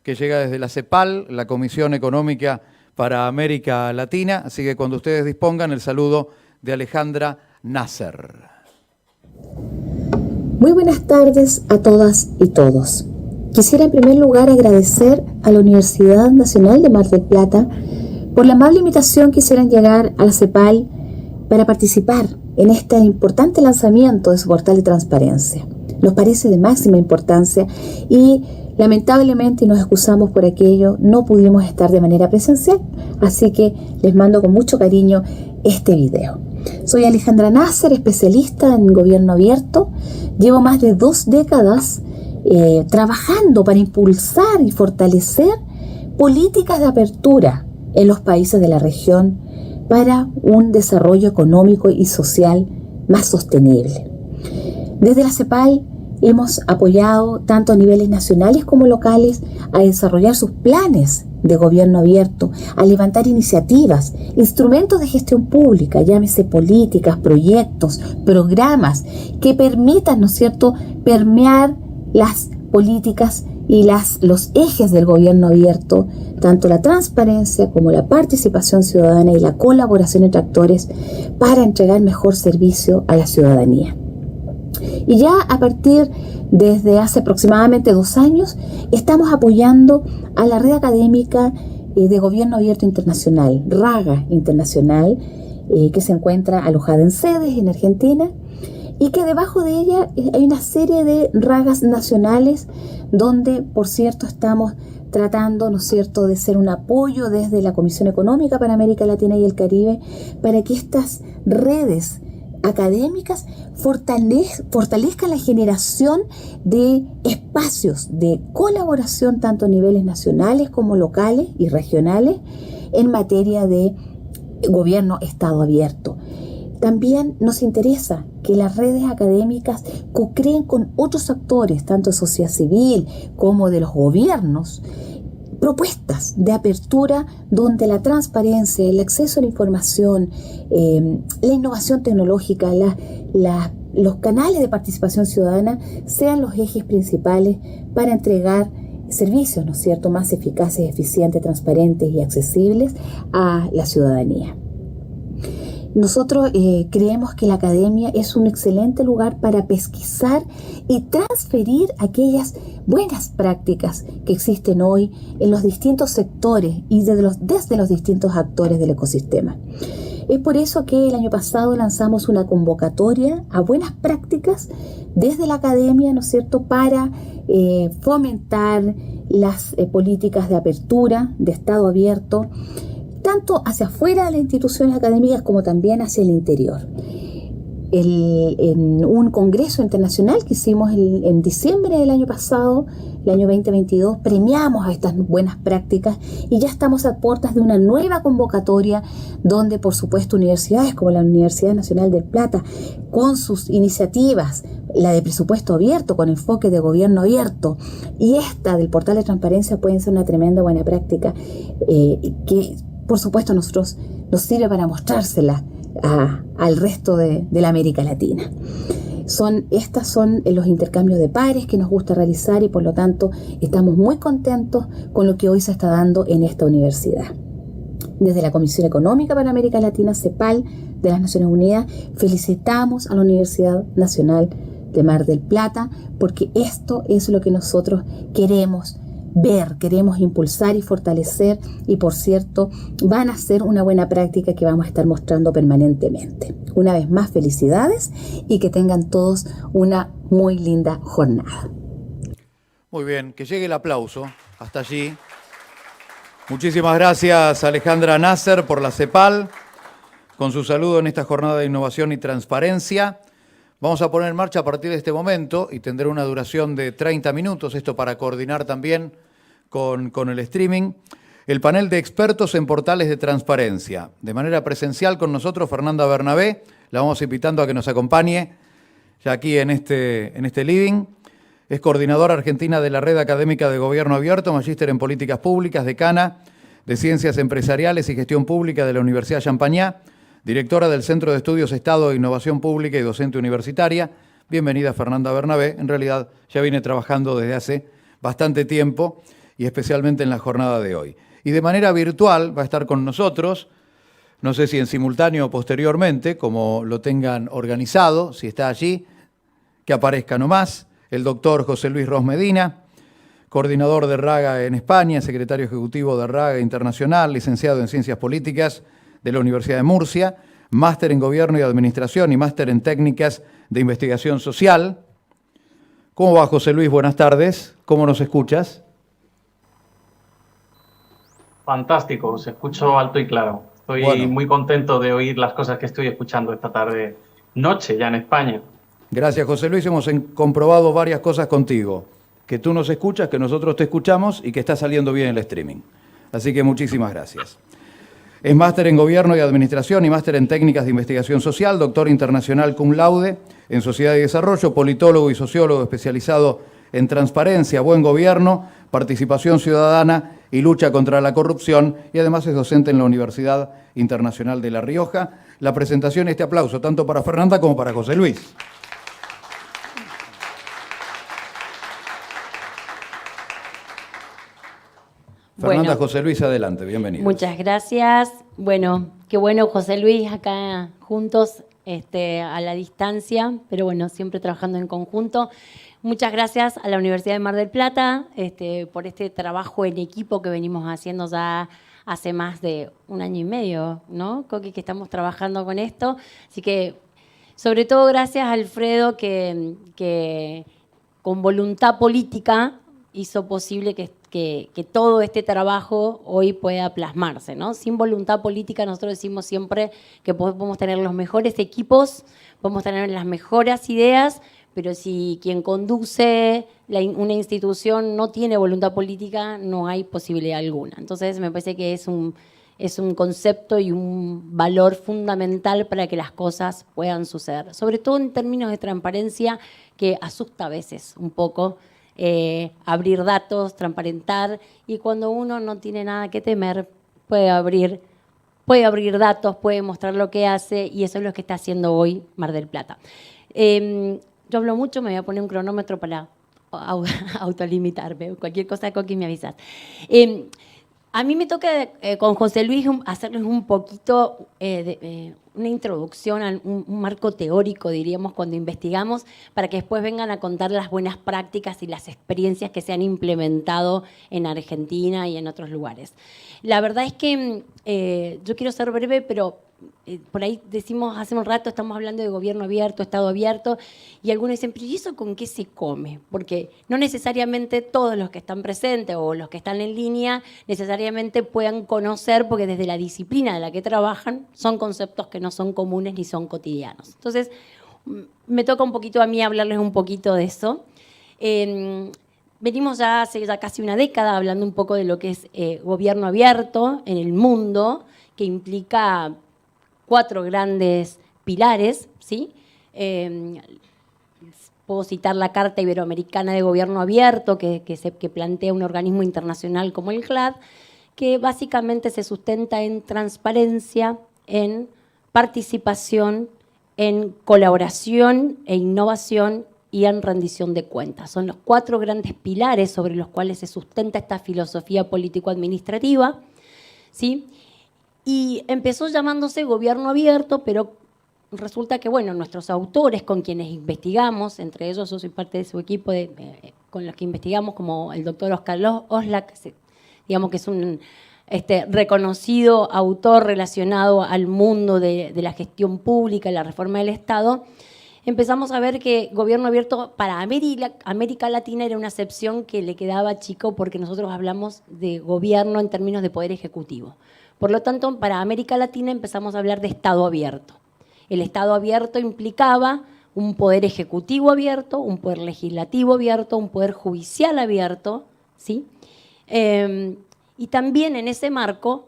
que llega desde la CEPAL, la Comisión Económica para América Latina. Así que cuando ustedes dispongan, el saludo de Alejandra Nasser. Muy buenas tardes a todas y todos. Quisiera en primer lugar agradecer a la Universidad Nacional de Mar del Plata por la amable invitación que hicieran llegar a la CEPAL para participar en este importante lanzamiento de su portal de transparencia. Nos parece de máxima importancia y lamentablemente, y nos excusamos por aquello, no pudimos estar de manera presencial, así que les mando con mucho cariño este video. Soy Alejandra Nasser, especialista en gobierno abierto. Llevo más de 2 décadas trabajando para impulsar y fortalecer políticas de apertura en los países de la región para un desarrollo económico y social más sostenible. Desde la CEPAL hemos apoyado tanto a niveles nacionales como locales a desarrollar sus planes de gobierno abierto, a levantar iniciativas, instrumentos de gestión pública, llámese políticas, proyectos, programas que permitan, ¿no es cierto?, permear las políticas y los ejes del gobierno abierto, tanto la transparencia como la participación ciudadana y la colaboración entre actores para entregar mejor servicio a la ciudadanía. Y ya a partir desde hace aproximadamente 2 años estamos apoyando a la red académica de Gobierno Abierto Internacional, RAGA Internacional, que se encuentra alojada en sedes en Argentina, y que debajo de ella hay una serie de ragas nacionales donde, por cierto, estamos tratando, ¿no es cierto?, de ser un apoyo desde la Comisión Económica para América Latina y el Caribe para que estas redes académicas fortalezcan la generación de espacios de colaboración tanto a niveles nacionales como locales y regionales en materia de gobierno Estado abierto. También nos interesa que las redes académicas co-creen con otros actores, tanto de sociedad civil como de los gobiernos, propuestas de apertura donde la transparencia, el acceso a la información, la innovación tecnológica, los canales de participación ciudadana sean los ejes principales para entregar servicios, ¿no es cierto?, más eficaces, eficientes, transparentes y accesibles a la ciudadanía. Nosotros creemos que la academia es un excelente lugar para pesquisar y transferir aquellas buenas prácticas que existen hoy en los distintos sectores y desde los distintos actores del ecosistema. Es por eso que el año pasado lanzamos una convocatoria a buenas prácticas desde la academia, ¿no es cierto?, para fomentar las políticas de apertura, de Estado abierto, tanto hacia afuera de las instituciones académicas como también hacia el interior. En un congreso internacional que hicimos en diciembre del año pasado, el año 2022, premiamos a estas buenas prácticas y ya estamos a puertas de una nueva convocatoria donde, por supuesto, universidades como la Universidad Nacional del Plata, con sus iniciativas, la de presupuesto abierto con enfoque de gobierno abierto y esta del portal de transparencia pueden ser una tremenda buena práctica que, por supuesto, a nosotros nos sirve para mostrársela al resto de la América Latina. Estos son los intercambios de pares que nos gusta realizar y por lo tanto estamos muy contentos con lo que hoy se está dando en esta universidad. Desde la Comisión Económica para América Latina, CEPAL, de las Naciones Unidas, felicitamos a la Universidad Nacional de Mar del Plata porque esto es lo que nosotros queremos ver, queremos impulsar y fortalecer y, por cierto, van a ser una buena práctica que vamos a estar mostrando permanentemente. Una vez más, felicidades y que tengan todos una muy linda jornada. Muy bien, que llegue el aplauso hasta allí. Muchísimas gracias, Alejandra Nasser, por la CEPAL, con su saludo en esta jornada de innovación y transparencia. Vamos a poner en marcha a partir de este momento y tendrá una duración de 30 minutos, esto para coordinar también con el streaming, el panel de expertos en portales de transparencia. De manera presencial con nosotros Fernanda Bernabé, la vamos invitando a que nos acompañe ya aquí en este living. Es coordinadora argentina de la Red Académica de Gobierno Abierto, magíster en Políticas Públicas, decana de Ciencias Empresariales y Gestión Pública de la Universidad Champagnat, directora del Centro de Estudios Estado e Innovación Pública y docente universitaria. Bienvenida, Fernanda Bernabé. En realidad ya viene trabajando desde hace bastante tiempo y especialmente en la jornada de hoy. Y de manera virtual va a estar con nosotros, no sé si en simultáneo o posteriormente, como lo tengan organizado, si está allí, que aparezca nomás, el doctor José Luis Ros Medina, coordinador de RAGA en España, secretario ejecutivo de RAGA Internacional, licenciado en Ciencias Políticas de la Universidad de Murcia, máster en Gobierno y Administración y máster en Técnicas de Investigación Social. ¿Cómo va, José Luis? Buenas tardes. ¿Cómo nos escuchas? Fantástico, os escucho alto y claro. Estoy muy contento de oír las cosas que estoy escuchando esta tarde, noche ya en España. Gracias, José Luis. Hemos comprobado varias cosas contigo. Que tú nos escuchas, que nosotros te escuchamos y que está saliendo bien el streaming. Así que muchísimas gracias. Es máster en Gobierno y Administración y máster en Técnicas de Investigación Social, doctor internacional cum laude en Sociedad y Desarrollo, politólogo y sociólogo especializado en transparencia, buen gobierno, participación ciudadana y lucha contra la corrupción, y además es docente en la Universidad Internacional de La Rioja. La presentación, este aplauso, tanto para Fernanda como para José Luis. Fernanda, bueno, José Luis, adelante, bienvenido. Muchas gracias. Bueno, qué bueno, José Luis, acá juntos, a la distancia, pero bueno, siempre trabajando en conjunto. Muchas gracias a la Universidad de Mar del Plata por este trabajo en equipo que venimos haciendo ya hace más de 1 año y medio, ¿no, Coqui? Que estamos trabajando con esto. Así que, sobre todo, gracias a Alfredo, que con voluntad política hizo posible que todo este trabajo hoy pueda plasmarse, ¿no? Sin voluntad política, nosotros decimos siempre que podemos tener los mejores equipos, podemos tener las mejores ideas, pero si quien conduce una institución no tiene voluntad política, no hay posibilidad alguna. Entonces, me parece que es un concepto y un valor fundamental para que las cosas puedan suceder. Sobre todo en términos de transparencia, que asusta a veces un poco, abrir datos, transparentar, y cuando uno no tiene nada que temer, puede abrir datos, puede mostrar lo que hace, y eso es lo que está haciendo hoy Mar del Plata. Yo hablo mucho, me voy a poner un cronómetro para autolimitarme. Cualquier cosa, Coqui, me avisas. A mí me toca con José Luis hacerles un poquito una introducción a un marco teórico, diríamos, cuando investigamos, para que después vengan a contar las buenas prácticas y las experiencias que se han implementado en Argentina y en otros lugares. La verdad es que yo quiero ser breve, pero por ahí decimos, hace un rato estamos hablando de gobierno abierto, Estado abierto, y algunos dicen, pero ¿y eso con qué se come? Porque no necesariamente todos los que están presentes o los que están en línea necesariamente puedan conocer, porque desde la disciplina de la que trabajan son conceptos que no son comunes ni son cotidianos. Entonces, me toca un poquito a mí hablarles un poquito de eso. Venimos ya hace casi 1 década hablando un poco de lo que es gobierno abierto en el mundo, que implica 4 grandes pilares, ¿sí? Puedo citar la Carta Iberoamericana de Gobierno Abierto, que plantea un organismo internacional como el CLAD, que básicamente se sustenta en transparencia, en participación, en colaboración e innovación y en rendición de cuentas. Son los 4 grandes pilares sobre los cuales se sustenta esta filosofía político-administrativa, ¿sí? Y empezó llamándose Gobierno Abierto, pero resulta que, bueno, nuestros autores con quienes investigamos, entre ellos yo soy parte de su equipo con los que investigamos, como el doctor Oscar Oslak, digamos que es un reconocido autor relacionado al mundo de la gestión pública y la reforma del Estado, empezamos a ver que Gobierno Abierto para América Latina era una acepción que le quedaba chico, porque nosotros hablamos de gobierno en términos de poder ejecutivo. Por lo tanto, para América Latina empezamos a hablar de Estado abierto. El Estado abierto implicaba un poder ejecutivo abierto, un poder legislativo abierto, un poder judicial abierto, ¿sí? Y también en ese marco,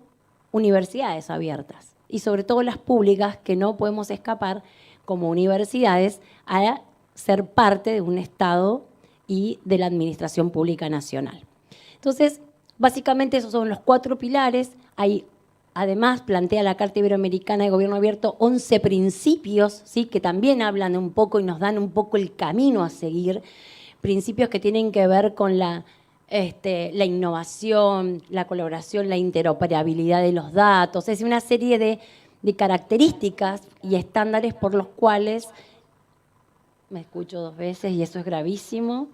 universidades abiertas. Y sobre todo las públicas, que no podemos escapar como universidades a ser parte de un Estado y de la Administración Pública Nacional. Entonces, básicamente esos son los 4 pilares. Hay, además, plantea la Carta Iberoamericana de Gobierno Abierto 11 principios, ¿sí? Que también hablan un poco y nos dan un poco el camino a seguir. Principios que tienen que ver con la la innovación, la colaboración, la interoperabilidad de los datos, es decir, una serie de características y estándares por los cuales, me escucho 2 veces y eso es gravísimo.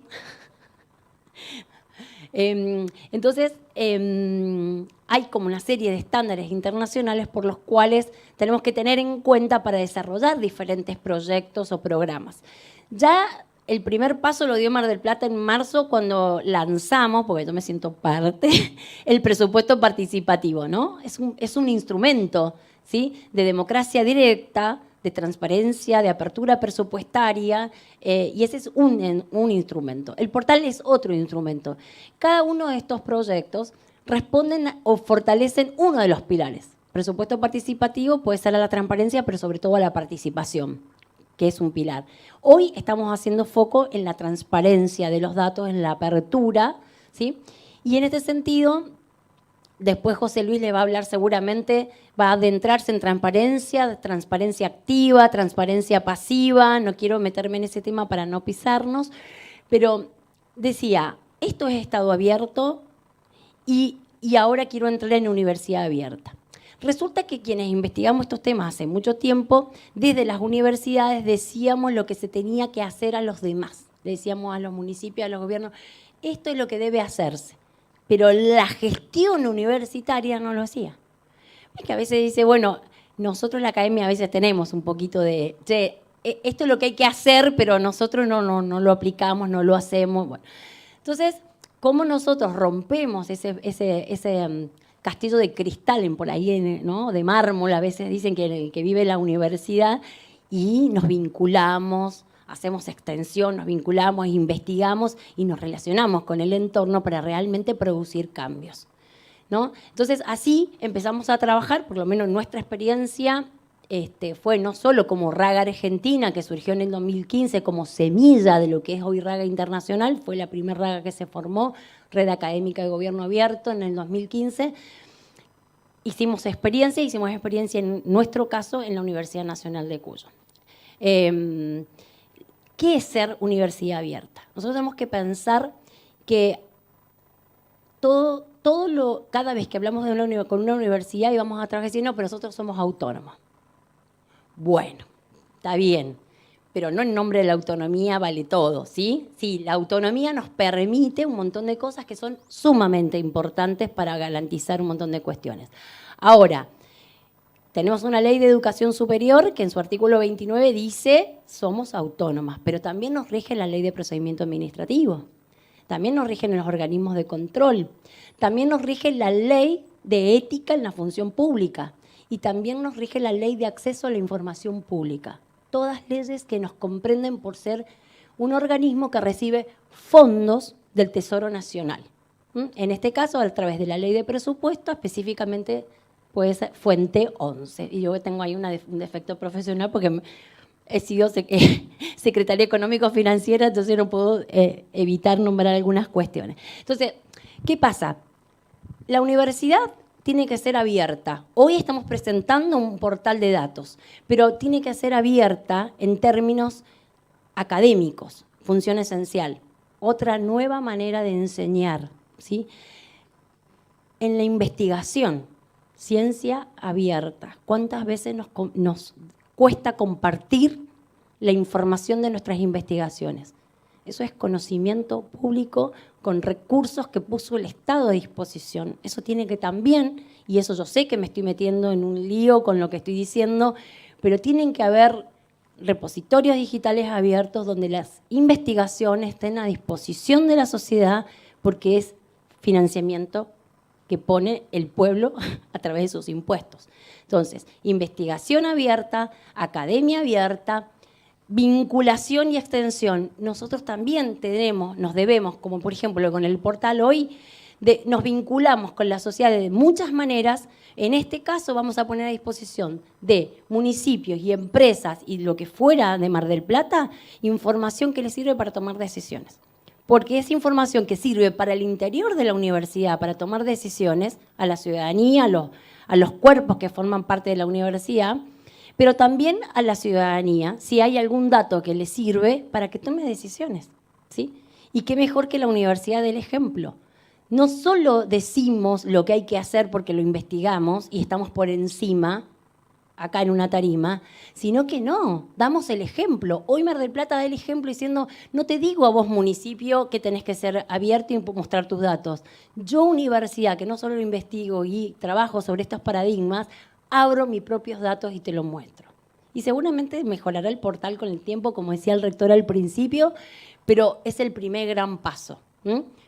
Entonces, hay como una serie de estándares internacionales por los cuales tenemos que tener en cuenta para desarrollar diferentes proyectos o programas. Ya el primer paso lo dio Mar del Plata en marzo cuando lanzamos, porque yo me siento parte, el presupuesto participativo, ¿no? Es un instrumento, ¿sí?, de democracia directa, de transparencia, de apertura presupuestaria, y ese es un instrumento. El portal es otro instrumento. Cada uno de estos proyectos responden o fortalecen uno de los pilares. Presupuesto participativo puede ser a la transparencia, pero sobre todo a la participación, que es un pilar. Hoy estamos haciendo foco en la transparencia de los datos, en la apertura, ¿sí? Y en este sentido, después José Luis le va a hablar seguramente, va a adentrarse en transparencia, transparencia activa, transparencia pasiva, no quiero meterme en ese tema para no pisarnos, pero decía, esto es Estado abierto y ahora quiero entrar en universidad abierta. Resulta que quienes investigamos estos temas hace mucho tiempo, desde las universidades decíamos lo que se tenía que hacer a los demás. Le decíamos a los municipios, a los gobiernos, esto es lo que debe hacerse. Pero la gestión universitaria no lo hacía. Es que a veces dice, bueno, nosotros en la academia a veces tenemos un poquito de, che, esto es lo que hay que hacer, pero nosotros no lo aplicamos, no lo hacemos. Bueno. Entonces, ¿cómo nosotros rompemos ese castillo de cristal por ahí, ¿no?, de mármol? A veces dicen que vive la universidad, y nos vinculamos, hacemos extensión, nos vinculamos, investigamos y nos relacionamos con el entorno para realmente producir cambios, ¿no? Entonces, así empezamos a trabajar, por lo menos nuestra experiencia fue no solo como Raga Argentina, que surgió en el 2015 como semilla de lo que es hoy Raga Internacional, fue la primera Raga que se formó, Red Académica de Gobierno Abierto, en el 2015. Hicimos experiencia en nuestro caso en la Universidad Nacional de Cuyo. ¿Qué es ser universidad abierta? Nosotros tenemos que pensar que cada vez que hablamos con una universidad y vamos a trabajar diciendo, no, pero nosotros somos autónomos. Bueno, está bien, pero no en nombre de la autonomía vale todo, ¿sí? Sí, la autonomía nos permite un montón de cosas que son sumamente importantes para garantizar un montón de cuestiones. Ahora, tenemos una ley de educación superior que en su artículo 29 dice somos autónomas, pero también nos rige la ley de procedimiento administrativo, también nos rigen los organismos de control, también nos rige la ley de ética en la función pública y también nos rige la ley de acceso a la información pública. Todas leyes que nos comprenden por ser un organismo que recibe fondos del Tesoro Nacional. En este caso, a través de la ley de presupuesto, específicamente puede ser fuente 11. Y yo tengo ahí un defecto profesional porque he sido secretaria económico-financiera, entonces no puedo evitar nombrar algunas cuestiones. Entonces, ¿qué pasa? La universidad tiene que ser abierta. Hoy estamos presentando un portal de datos, pero tiene que ser abierta en términos académicos, función esencial. Otra nueva manera de enseñar, ¿sí? En la investigación, ciencia abierta. ¿Cuántas veces nos cuesta compartir la información de nuestras investigaciones? Eso es conocimiento público con recursos que puso el Estado a disposición. Eso tiene que también, y eso yo sé que me estoy metiendo en un lío con lo que estoy diciendo, pero tienen que haber repositorios digitales abiertos donde las investigaciones estén a disposición de la sociedad porque es financiamiento que pone el pueblo a través de sus impuestos. Entonces, investigación abierta, academia abierta, vinculación y extensión. Nosotros también nos debemos, como por ejemplo con el portal hoy, nos vinculamos con la sociedad de muchas maneras. En este caso vamos a poner a disposición de municipios y empresas y lo que fuera de Mar del Plata, información que les sirve para tomar decisiones. Porque es información que sirve para el interior de la universidad, para tomar decisiones a la ciudadanía, a los cuerpos que forman parte de la universidad, pero también a la ciudadanía, si hay algún dato que le sirve para que tome decisiones, ¿sí? Y qué mejor que la universidad del ejemplo. no solo decimos lo que hay que hacer porque lo investigamos y estamos por encima, acá en una tarima, sino que no, damos el ejemplo. Hoy Mar del Plata da el ejemplo diciendo, no te digo a vos municipio que tenés que ser abierto y mostrar tus datos. Yo universidad, que no solo lo investigo y trabajo sobre estos paradigmas, abro mis propios datos y te los muestro. Y seguramente mejorará el portal con el tiempo, como decía el rector al principio, pero es el primer gran paso,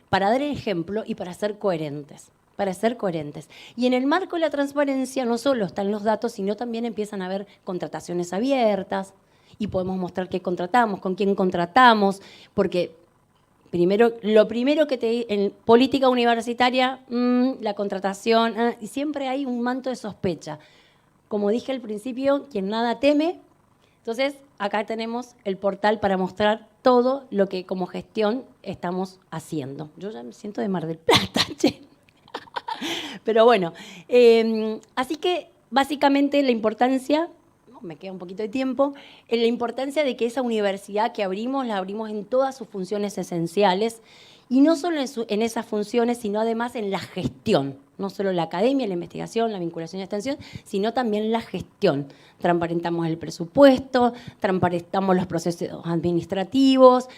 para dar el ejemplo y para ser coherentes. Y en el marco de la transparencia no solo están los datos, sino también empiezan a haber contrataciones abiertas y podemos mostrar qué contratamos, con quién contratamos, porque lo primero que en política universitaria, la contratación, y siempre hay un manto de sospecha. Como dije al principio, quien nada teme. Entonces, acá tenemos el portal para mostrar todo lo que como gestión estamos haciendo. Yo ya me siento de Mar del Plata, che. Pero bueno, así que básicamente la importancia, me queda un poquito de tiempo, la importancia de que esa universidad que abrimos, la abrimos en todas sus funciones esenciales, y no solo en esas funciones, sino además en la gestión, no solo la academia, la investigación, la vinculación y extensión, sino también la gestión. Transparentamos el presupuesto, transparentamos los procesos administrativos,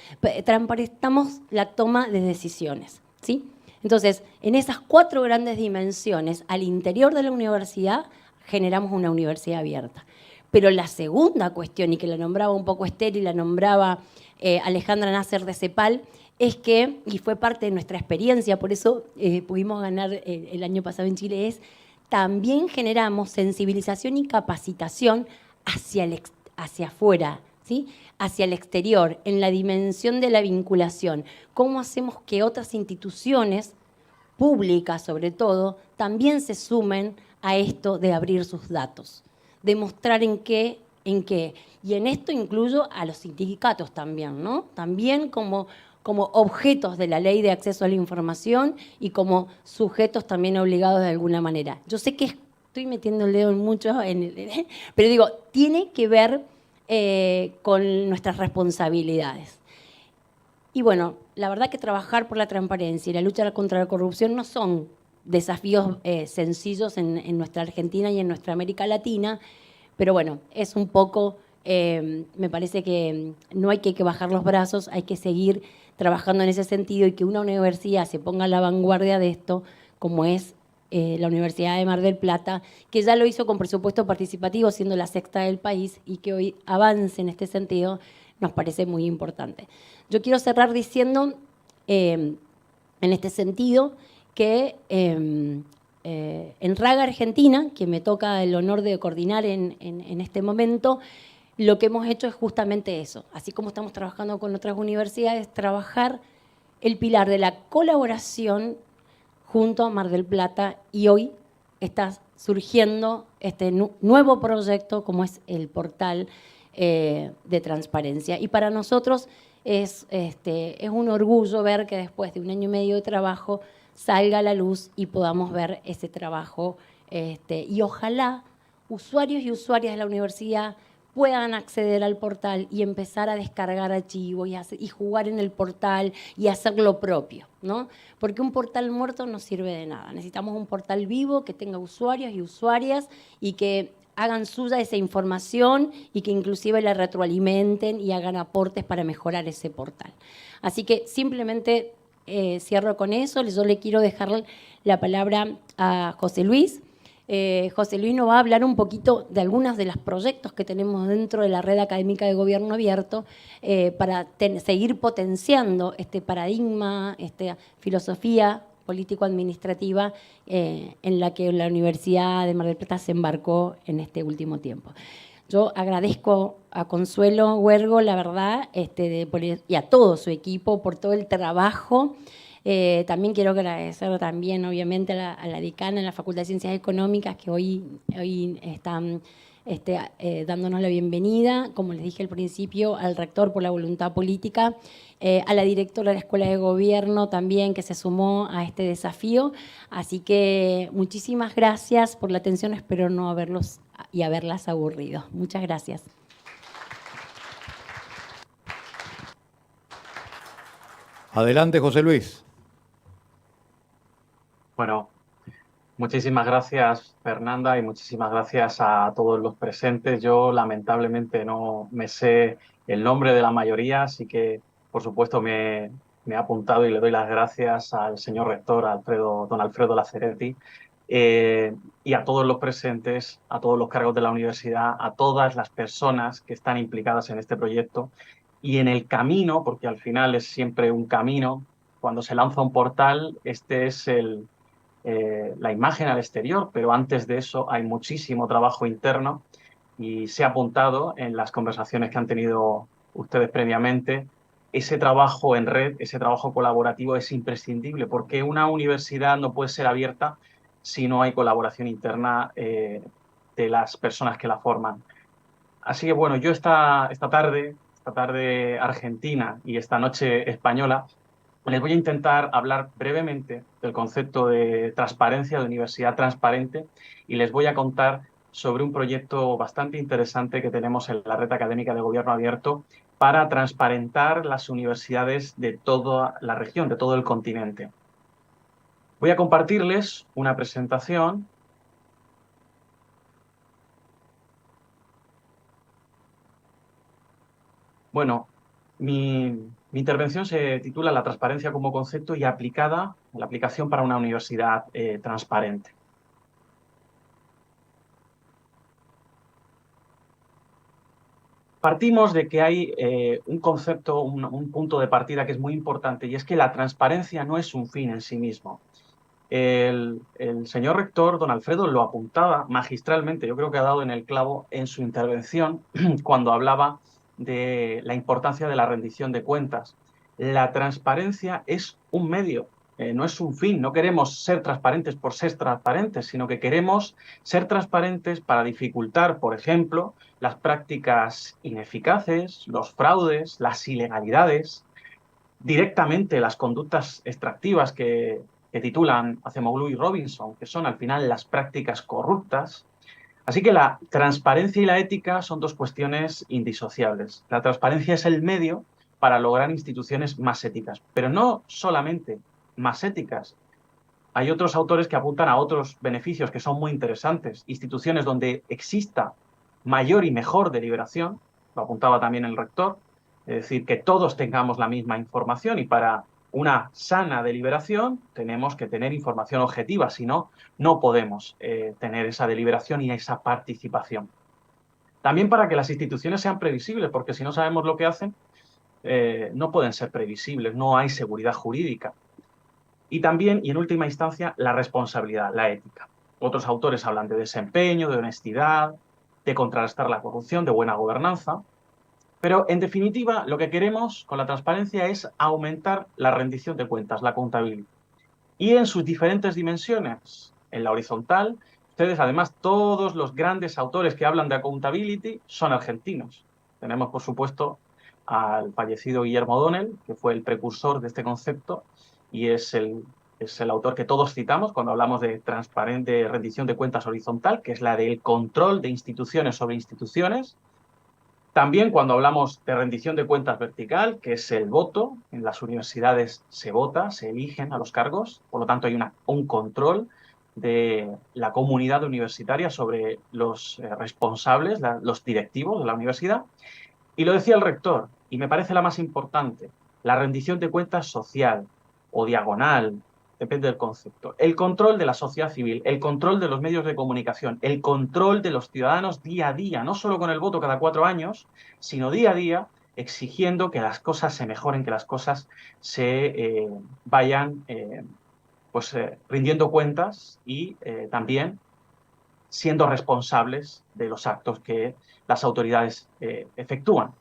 transparentamos la toma de decisiones, ¿sí? Entonces, en esas 4 grandes dimensiones, al interior de la universidad, generamos una universidad abierta. Pero la segunda cuestión, y que la nombraba un poco Esther y la nombraba Alejandra Nasser de CEPAL, es que, y fue parte de nuestra experiencia, por eso pudimos ganar el año pasado en Chile, es también generamos sensibilización y capacitación hacia afuera, ¿sí? Hacia el exterior, en la dimensión de la vinculación. ¿Cómo hacemos que otras instituciones, públicas sobre todo, también se sumen a esto de abrir sus datos? De mostrar en qué. Y en esto incluyo a los sindicatos también, ¿no? También como objetos de la ley de acceso a la información y como sujetos también obligados de alguna manera. Yo sé que estoy metiendo el dedo en mucho, pero digo, tiene que ver con nuestras responsabilidades. Y bueno, la verdad que trabajar por la transparencia y la lucha contra la corrupción no son desafíos sencillos en nuestra Argentina y en nuestra América Latina, pero bueno, es un poco, me parece que no hay que bajar los brazos, hay que seguir trabajando en ese sentido y que una universidad se ponga a la vanguardia de esto, como es la Universidad de Mar del Plata, que ya lo hizo con presupuesto participativo, siendo la 6ª del país, y que hoy avance en este sentido, nos parece muy importante. Yo quiero cerrar diciendo, en este sentido, que en Raga Argentina, que me toca el honor de coordinar en este momento, lo que hemos hecho es justamente eso. Así como estamos trabajando con otras universidades, trabajar el pilar de la colaboración junto a Mar del Plata, y hoy está surgiendo este nuevo proyecto como es el portal de transparencia. Y para nosotros es un orgullo ver que después de 1 año y medio de trabajo salga a la luz y podamos ver ese trabajo. Y ojalá usuarios y usuarias de la universidad puedan acceder al portal y empezar a descargar archivos y jugar en el portal y hacer lo propio, ¿no? Porque un portal muerto no sirve de nada. Necesitamos un portal vivo que tenga usuarios y usuarias y que hagan suya esa información y que inclusive la retroalimenten y hagan aportes para mejorar ese portal. Así que simplemente cierro con eso. Yo le quiero dejar la palabra a José Luis. José Luis nos va a hablar un poquito de algunos de los proyectos que tenemos dentro de la red académica de gobierno abierto para seguir potenciando este paradigma, esta filosofía político-administrativa en la que la Universidad de Mar del Plata se embarcó en este último tiempo. Yo agradezco a Consuelo Huergo, la verdad, y a todo su equipo por todo el trabajo. También quiero agradecer también, obviamente, a la decana de la Facultad de Ciencias Económicas, que hoy están dándonos la bienvenida, como les dije al principio, al rector por la voluntad política, a la directora de la Escuela de Gobierno también, que se sumó a este desafío. Así que muchísimas gracias por la atención, espero no haberlas aburrido. Muchas gracias. Adelante, José Luis. Bueno, muchísimas gracias, Fernanda, y muchísimas gracias a todos los presentes. Yo lamentablemente no me sé el nombre de la mayoría, así que por supuesto me he apuntado y le doy las gracias al señor rector, don Alfredo Laceretti, eh, y a todos los presentes, a todos los cargos de la universidad, a todas las personas que están implicadas en este proyecto y en el camino, porque al final es siempre un camino. Cuando se lanza un portal, este es la imagen al exterior, pero antes de eso hay muchísimo trabajo interno y se ha apuntado en las conversaciones que han tenido ustedes previamente. Ese trabajo en red, ese trabajo colaborativo es imprescindible porque una universidad no puede ser abierta si no hay colaboración interna de las personas que la forman. Así que bueno, yo esta tarde argentina y esta noche española, les voy a intentar hablar brevemente del concepto de transparencia, de universidad transparente, y les voy a contar sobre un proyecto bastante interesante que tenemos en la Red Académica de Gobierno Abierto para transparentar las universidades de toda la región, de todo el continente. Voy a compartirles una presentación. Bueno, mi intervención se titula La transparencia como concepto y aplicada, la aplicación para una universidad transparente. Partimos de que hay un concepto, un punto de partida que es muy importante, y es que la transparencia no es un fin en sí mismo. El señor rector, don Alfredo, lo apuntaba magistralmente, yo creo que ha dado en el clavo en su intervención cuando hablaba de la importancia de la rendición de cuentas. La transparencia es un medio, no es un fin. No queremos ser transparentes por ser transparentes, sino que queremos ser transparentes para dificultar, por ejemplo, las prácticas ineficaces, los fraudes, las ilegalidades, directamente las conductas extractivas que titulan Acemoglu y Robinson, que son al final las prácticas corruptas. Así que la transparencia y la ética son dos cuestiones indisociables. La transparencia es el medio para lograr instituciones más éticas, pero no solamente más éticas. Hay otros autores que apuntan a otros beneficios que son muy interesantes. Instituciones donde exista mayor y mejor deliberación, lo apuntaba también el rector, es decir, que todos tengamos la misma información, y para una sana deliberación tenemos que tener información objetiva, si no, no podemos tener esa deliberación y esa participación. También para que las instituciones sean previsibles, porque si no sabemos lo que hacen, no pueden ser previsibles, no hay seguridad jurídica. Y también, y en última instancia, la responsabilidad, la ética. Otros autores hablan de desempeño, de honestidad, de contrarrestar la corrupción, de buena gobernanza. Pero, en definitiva, lo que queremos con la transparencia es aumentar la rendición de cuentas, la accountability. Y en sus diferentes dimensiones. En la horizontal, ustedes, además, todos los grandes autores que hablan de accountability son argentinos. Tenemos, por supuesto, al fallecido Guillermo O'Donnell, que fue el precursor de este concepto y es el autor que todos citamos cuando hablamos de transparente rendición de cuentas horizontal, que es la del control de instituciones sobre instituciones. También cuando hablamos de rendición de cuentas vertical, que es el voto. En las universidades se vota, se eligen a los cargos, por lo tanto hay un control de la comunidad universitaria sobre los responsables, los directivos de la universidad. Y lo decía el rector, y me parece la más importante, la rendición de cuentas social o diagonal, depende del concepto. El control de la sociedad civil, el control de los medios de comunicación, el control de los ciudadanos día a día, no solo con el voto cada 4 años, sino día a día, exigiendo que las cosas se mejoren, que las cosas se vayan rindiendo cuentas y también siendo responsables de los actos que las autoridades efectúan.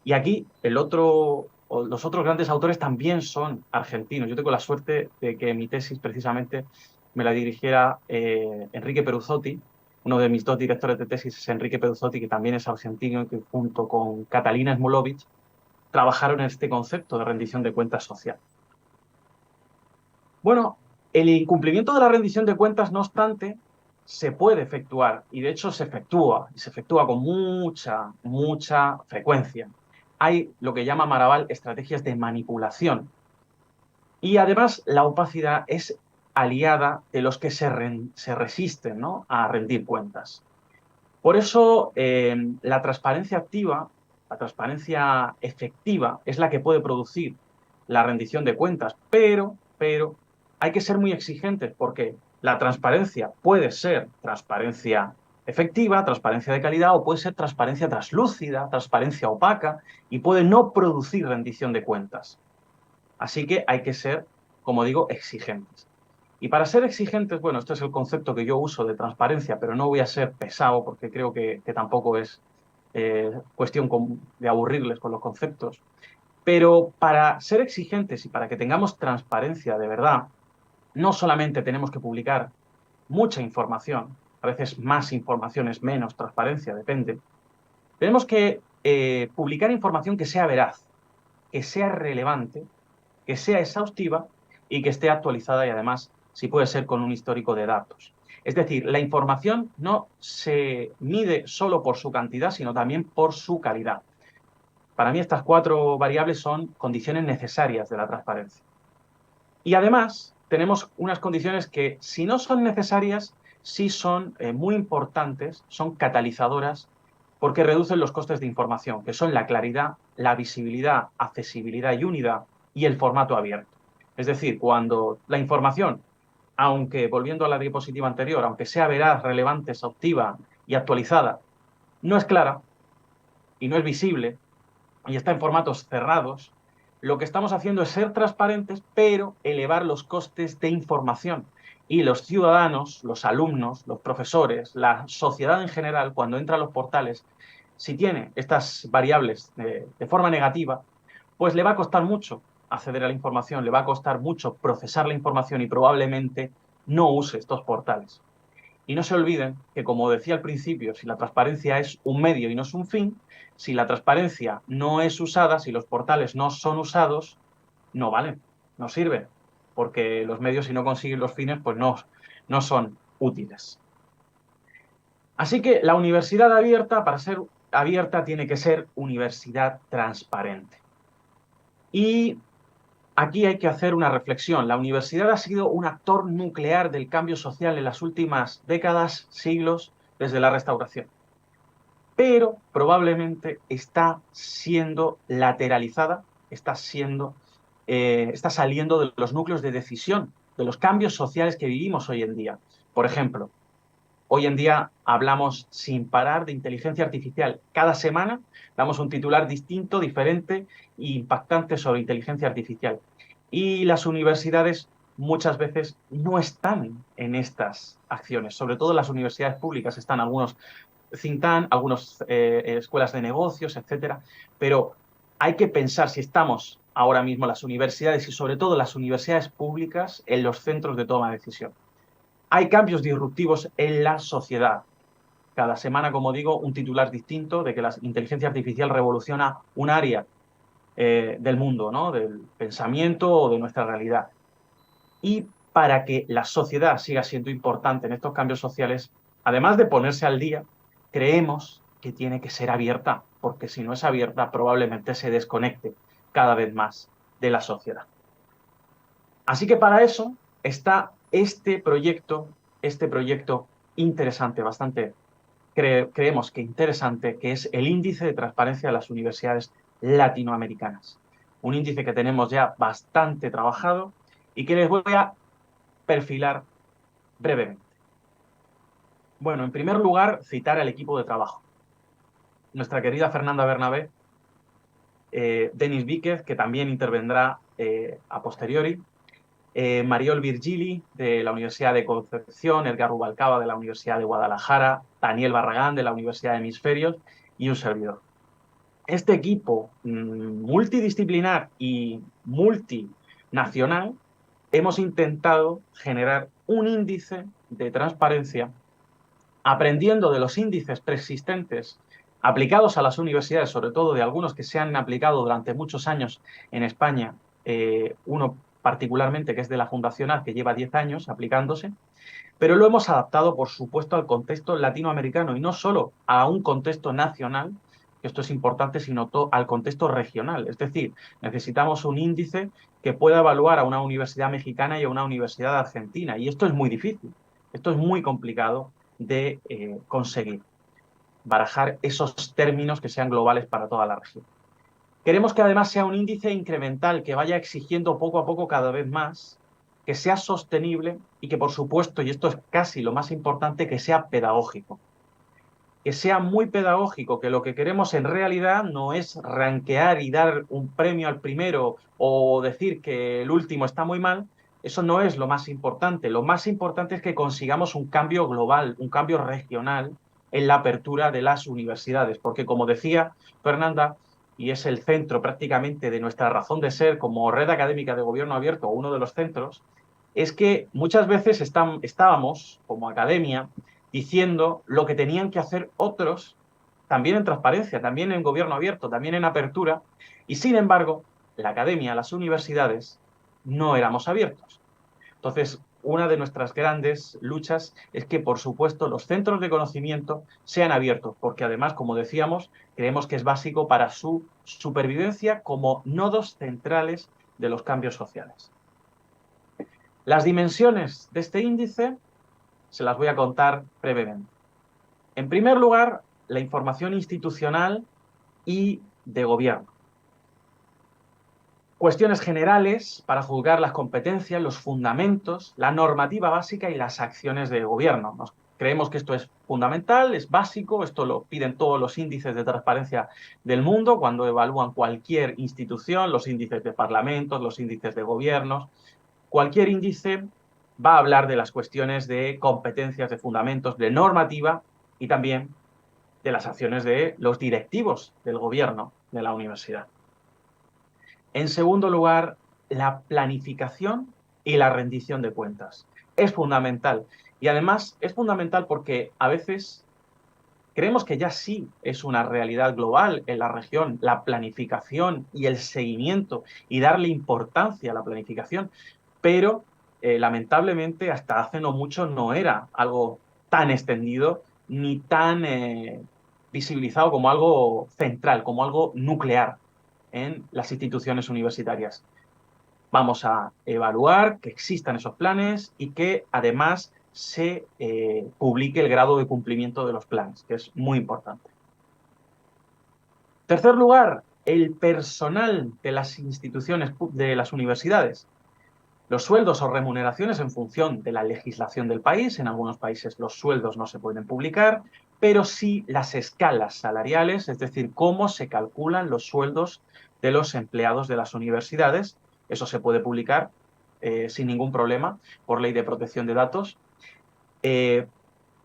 Y aquí los otros grandes autores también son argentinos. Yo tengo la suerte de que mi tesis precisamente me la dirigiera Enrique Peruzotti. Uno de mis 2 directores de tesis es Enrique Peruzotti, que también es argentino, y que junto con Catalina Smolovich trabajaron en este concepto de rendición de cuentas social. Bueno, el incumplimiento de la rendición de cuentas, no obstante, se puede efectuar, y de hecho se efectúa, y se efectúa con mucha frecuencia. Hay lo que llama Maraval estrategias de manipulación. Y además la opacidad es aliada de los que se resisten, ¿no?, a rendir cuentas. Por eso, la transparencia activa, la transparencia efectiva, es la que puede producir la rendición de cuentas, pero hay que ser muy exigentes porque la transparencia puede ser transparencia efectiva, transparencia de calidad, o puede ser transparencia translúcida, transparencia opaca, y puede no producir rendición de cuentas. Así que hay que ser, como digo, exigentes. Y para ser exigentes, bueno, este es el concepto que yo uso de transparencia, pero no voy a ser pesado porque creo que tampoco es cuestión de aburrirles con los conceptos. Pero para ser exigentes y para que tengamos transparencia de verdad, no solamente tenemos que publicar mucha información, a veces más información es menos transparencia, depende. Tenemos que publicar información que sea veraz, que sea relevante, que sea exhaustiva y que esté actualizada y además, si puede ser, con un histórico de datos. Es decir, la información no se mide solo por su cantidad, sino también por su calidad. Para mí estas 4 variables son condiciones necesarias de la transparencia. Y además tenemos unas condiciones que, si no son necesarias, sí son muy importantes, son catalizadoras, porque reducen los costes de información, que son la claridad, la visibilidad, accesibilidad y unidad, y el formato abierto. Es decir, cuando la información, aunque, volviendo a la diapositiva anterior, aunque sea veraz, relevante, exhaustiva y actualizada, no es clara y no es visible y está en formatos cerrados, lo que estamos haciendo es ser transparentes, pero elevar los costes de información. Y los ciudadanos, los alumnos, los profesores, la sociedad en general, cuando entra a los portales, si tiene estas variables de forma negativa, pues le va a costar mucho acceder a la información, le va a costar mucho procesar la información y probablemente no use estos portales. Y no se olviden que, como decía al principio, si la transparencia es un medio y no es un fin, si la transparencia no es usada, si los portales no son usados, no valen, no sirven, porque los medios, si no consiguen los fines, pues no son útiles. Así que la universidad abierta, para ser abierta, tiene que ser universidad transparente. Y aquí hay que hacer una reflexión. La universidad ha sido un actor nuclear del cambio social en las últimas décadas, siglos, desde la Restauración. Pero probablemente está siendo lateralizada, está saliendo de los núcleos de decisión, de los cambios sociales que vivimos hoy en día. Por ejemplo, hoy en día hablamos sin parar de inteligencia artificial. Cada semana damos un titular distinto, diferente e impactante sobre inteligencia artificial. Y las universidades muchas veces no están en estas acciones, sobre todo las universidades públicas. Están algunos think tank, algunas escuelas de negocios, etcétera. Pero hay que pensar si estamos ahora mismo las universidades y sobre todo las universidades públicas en los centros de toma de decisión. Hay cambios disruptivos en la sociedad. Cada semana, como digo, un titular distinto de que la inteligencia artificial revoluciona un área del mundo, ¿no?, del pensamiento o de nuestra realidad. Y para que la sociedad siga siendo importante en estos cambios sociales, además de ponerse al día, creemos que tiene que ser abierta, porque si no es abierta, probablemente se desconecte cada vez más de la sociedad. Así que para eso está este proyecto interesante, bastante, creemos que interesante, que es el Índice de Transparencia de las Universidades Latinoamericanas. Un índice que tenemos ya bastante trabajado y que les voy a perfilar brevemente. Bueno, en primer lugar, citar al equipo de trabajo. Nuestra querida Fernanda Bernabé, Denis Víquez, que también intervendrá a posteriori, Mariol Virgili, de la Universidad de Concepción, Edgar Rubalcaba, de la Universidad de Guadalajara, Daniel Barragán, de la Universidad de Hemisferios, y un servidor. Este equipo multidisciplinar y multinacional hemos intentado generar un índice de transparencia aprendiendo de los índices preexistentes aplicados a las universidades, sobre todo de algunos que se han aplicado durante muchos años en España, uno particularmente que es de la Fundación A, que lleva 10 años aplicándose, pero lo hemos adaptado, por supuesto, al contexto latinoamericano y no solo a un contexto nacional, esto es importante, sino al contexto regional. Es decir, necesitamos un índice que pueda evaluar a una universidad mexicana y a una universidad argentina. Y esto es muy difícil, esto es muy complicado de conseguir, barajar esos términos que sean globales para toda la región. Queremos que además sea un índice incremental, que vaya exigiendo poco a poco cada vez más, que sea sostenible y que, por supuesto, y esto es casi lo más importante, que sea pedagógico. Que sea muy pedagógico, que lo que queremos en realidad no es rankear y dar un premio al primero o decir que el último está muy mal. Eso no es lo más importante. Lo más importante es que consigamos un cambio global, un cambio regional en la apertura de las universidades, porque como decía Fernanda, y es el centro prácticamente de nuestra razón de ser como red académica de gobierno abierto, o uno de los centros, es que muchas veces estábamos como academia diciendo lo que tenían que hacer otros, también en transparencia, también en gobierno abierto, también en apertura, y sin embargo, la academia, las universidades, no éramos abiertos. Entonces, una de nuestras grandes luchas es que, por supuesto, los centros de conocimiento sean abiertos, porque además, como decíamos, creemos que es básico para su supervivencia como nodos centrales de los cambios sociales. Las dimensiones de este índice se las voy a contar brevemente. En primer lugar, la información institucional y de gobierno. Cuestiones generales para juzgar las competencias, los fundamentos, la normativa básica y las acciones de gobierno. Creemos que esto es fundamental, es básico, esto lo piden todos los índices de transparencia del mundo cuando evalúan cualquier institución, los índices de parlamentos, los índices de gobiernos. Cualquier índice va a hablar de las cuestiones de competencias, de fundamentos, de normativa y también de las acciones de los directivos del gobierno de la universidad. En segundo lugar, la planificación y la rendición de cuentas. Es fundamental. Y además es fundamental porque a veces creemos que ya sí es una realidad global en la región, la planificación y el seguimiento y darle importancia a la planificación, pero lamentablemente hasta hace no mucho no era algo tan extendido ni tan visibilizado como algo central, como algo nuclear en las instituciones universitarias. Vamos a evaluar que existan esos planes y que además se publique el grado de cumplimiento de los planes, que es muy importante. Tercer lugar, el personal de las instituciones, de las universidades. Los sueldos o remuneraciones en función de la legislación del país. En algunos países los sueldos no se pueden publicar, pero sí las escalas salariales, es decir, cómo se calculan los sueldos de los empleados de las universidades. Eso se puede publicar sin ningún problema por ley de protección de datos.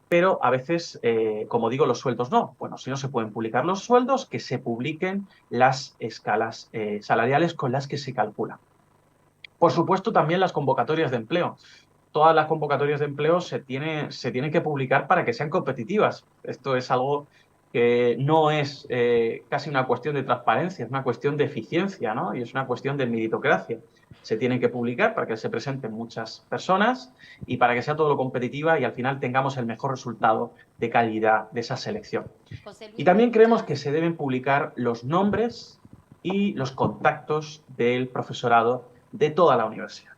Pero a veces, como digo, los sueldos no. Bueno, si no se pueden publicar los sueldos, que se publiquen las escalas salariales con las que se calculan. Por supuesto, también las convocatorias de empleo. Todas las convocatorias de empleo se tienen que publicar para que sean competitivas. Esto es algo que no es casi una cuestión de transparencia, es una cuestión de eficiencia, ¿no? Y es una cuestión de meritocracia. Se tienen que publicar para que se presenten muchas personas y para que sea todo lo competitiva y al final tengamos el mejor resultado de calidad de esa selección. Y también creemos que se deben publicar los nombres y los contactos del profesorado de toda la universidad.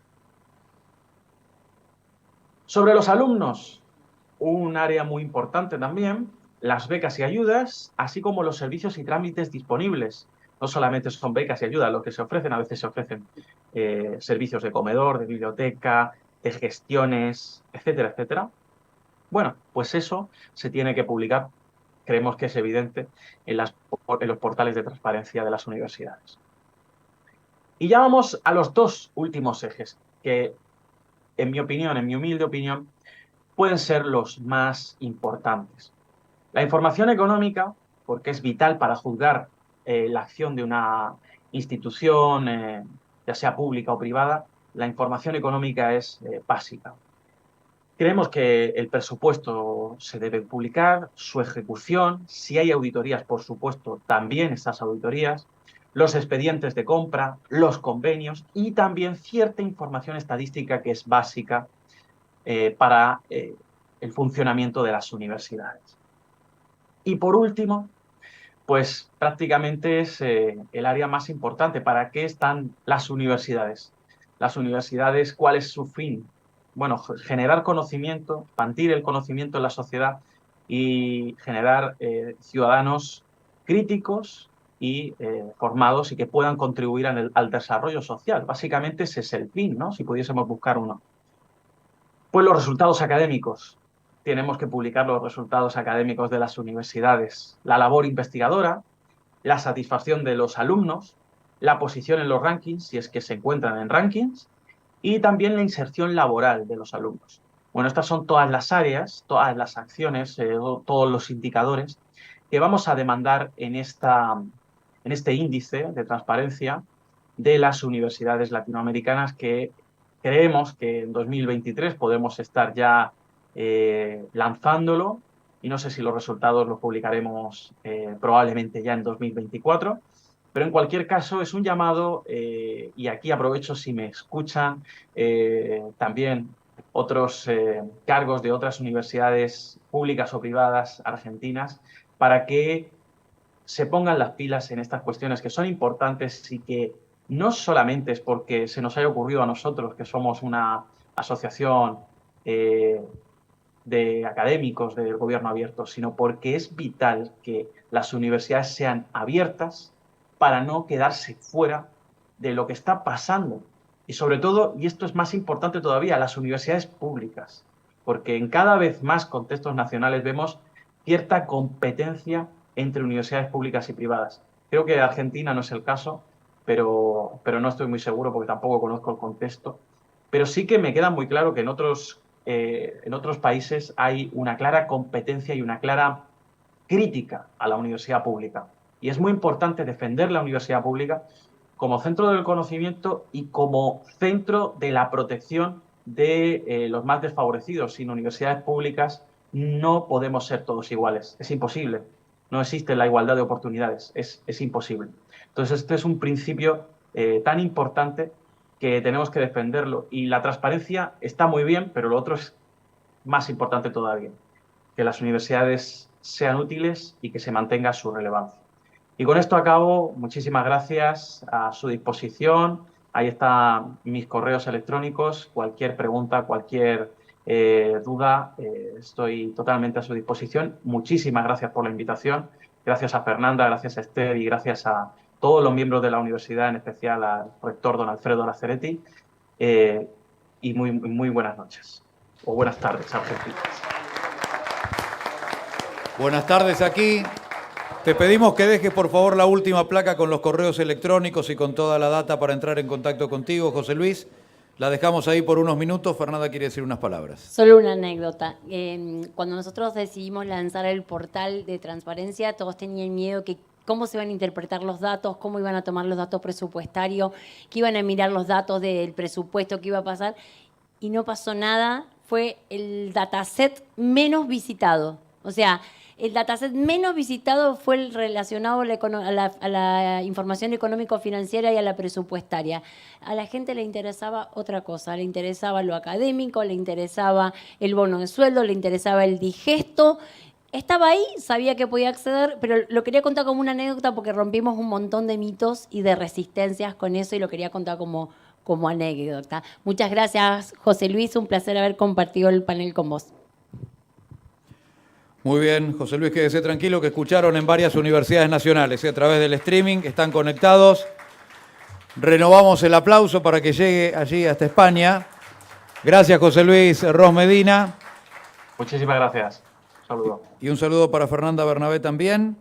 Sobre los alumnos, un área muy importante también, las becas y ayudas, así como los servicios y trámites disponibles. No solamente son becas y ayudas lo que se ofrecen, a veces se ofrecen servicios de comedor, de biblioteca, de gestiones, etcétera, etcétera. Bueno, pues eso se tiene que publicar, creemos que es evidente, en los portales de transparencia de las universidades. Y ya vamos a los dos últimos ejes, que en mi opinión, en mi humilde opinión, pueden ser los más importantes. La información económica, porque es vital para juzgar la acción de una institución, ya sea pública o privada, la información económica es básica. Creemos que el presupuesto se debe publicar, su ejecución, si hay auditorías, por supuesto, también esas auditorías, los expedientes de compra, los convenios y también cierta información estadística que es básica para el funcionamiento de las universidades. Y por último, pues prácticamente es el área más importante. ¿Para qué están las universidades? Las universidades, ¿cuál es su fin? Bueno, generar conocimiento, expandir el conocimiento en la sociedad y generar ciudadanos críticos y formados y que puedan contribuir al desarrollo social. Básicamente ese es el fin, ¿no? Si pudiésemos buscar uno. Pues los resultados académicos. Tenemos que publicar los resultados académicos de las universidades, la labor investigadora, la satisfacción de los alumnos, la posición en los rankings, si es que se encuentran en rankings, y también la inserción laboral de los alumnos. Bueno, estas son todas las áreas, todas las acciones, todos los indicadores que vamos a demandar en este índice de transparencia de las universidades latinoamericanas, que creemos que en 2023 podemos estar ya lanzándolo, y no sé si los resultados los publicaremos probablemente ya en 2024, pero en cualquier caso es un llamado, y aquí aprovecho si me escuchan también otros cargos de otras universidades públicas o privadas argentinas, para que se pongan las pilas en estas cuestiones que son importantes y que no solamente es porque se nos haya ocurrido a nosotros, que somos una asociación de académicos del gobierno abierto, sino porque es vital que las universidades sean abiertas para no quedarse fuera de lo que está pasando. Y sobre todo, y esto es más importante todavía, las universidades públicas, porque en cada vez más contextos nacionales vemos cierta competencia entre universidades públicas y privadas. Creo que Argentina no es el caso, pero no estoy muy seguro porque tampoco conozco el contexto. Pero sí que me queda muy claro que en otros países hay una clara competencia y una clara crítica a la universidad pública. Y es muy importante defender la universidad pública como centro del conocimiento y como centro de la protección de los más desfavorecidos. Sin universidades públicas no podemos ser todos iguales. Es imposible. No existe la igualdad de oportunidades. Es imposible. Entonces, este es un principio tan importante que tenemos que defenderlo. Y la transparencia está muy bien, pero lo otro es más importante todavía. Que las universidades sean útiles y que se mantenga su relevancia. Y con esto acabo. Muchísimas gracias, a su disposición. Ahí están mis correos electrónicos. Cualquier pregunta, cualquier duda, estoy totalmente a su disposición. Muchísimas gracias por la invitación. Gracias a Fernanda, gracias a Esther y gracias a todos los miembros de la universidad, en especial al rector don Alfredo Laceretti. Y muy buenas noches. O buenas tardes, argentinas. Buenas tardes aquí. Te pedimos que dejes por favor la última placa con los correos electrónicos y con toda la data para entrar en contacto contigo, José Luis. La dejamos ahí por unos minutos. Fernanda quiere decir unas palabras. Solo una anécdota. Cuando nosotros decidimos lanzar el portal de transparencia, todos tenían miedo que cómo se iban a interpretar los datos, cómo iban a tomar los datos presupuestarios, que iban a mirar los datos del presupuesto, qué iba a pasar. Y no pasó nada. Fue el dataset menos visitado. O sea, el dataset menos visitado fue el relacionado a la información económico-financiera y a la presupuestaria. A la gente le interesaba otra cosa, le interesaba lo académico, le interesaba el bono de sueldo, le interesaba el digesto. Estaba ahí, sabía que podía acceder, pero lo quería contar como una anécdota porque rompimos un montón de mitos y de resistencias con eso y lo quería contar como anécdota. Muchas gracias, José Luis, un placer haber compartido el panel con vos. Muy bien, José Luis, quédese tranquilo que escucharon en varias universidades nacionales, a través del streaming, están conectados. Renovamos el aplauso para que llegue allí hasta España. Gracias, José Luis Ros Medina. Muchísimas gracias. Un saludo. Y un saludo para Fernanda Bernabé también.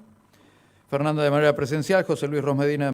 Fernanda de manera presencial, José Luis Ros Medina